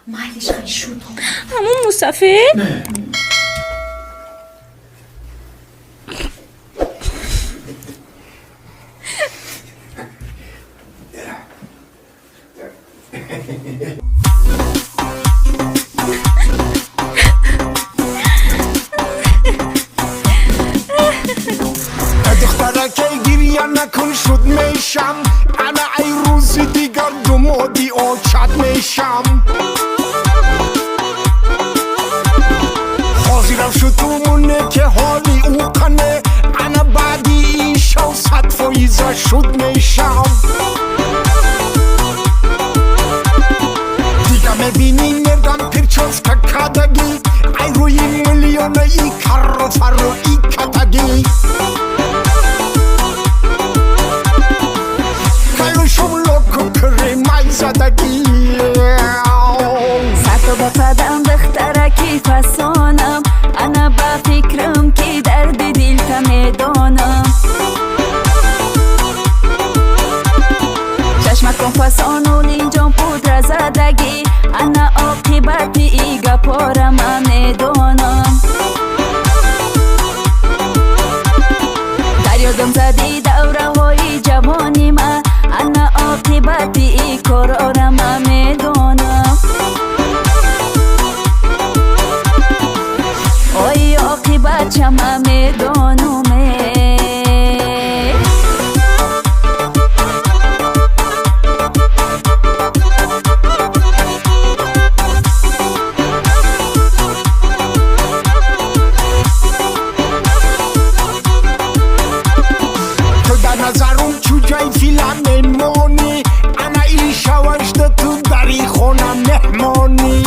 مایلش خیلی شد همون مصطفی؟ دخترکه گریه نکن شد میشم انا ای روزی دیگر دمادی آچت میشم حاضرم شد تو مونه که حالی او کنه انا بعدی این شو 100% شد میشم دیگه میبینی مردم پرچاز ککدگی ای روی میلیون ای کر فرو ای کتگی سرتو با پدم بخترکی فسانم انا با فکرم که درد دل میدانم چشمت کن فسانو لینجام پودر زدگی انا عاقبت ایگا پارم میدانم دریادم زدی دوره های جوانی من انا عاقبت ای کارارم میدانم آی عاقبت چم میدانم تو در نظرم چوجای فیلم میمونی انا ای شوشت تو دری خونم مهمانی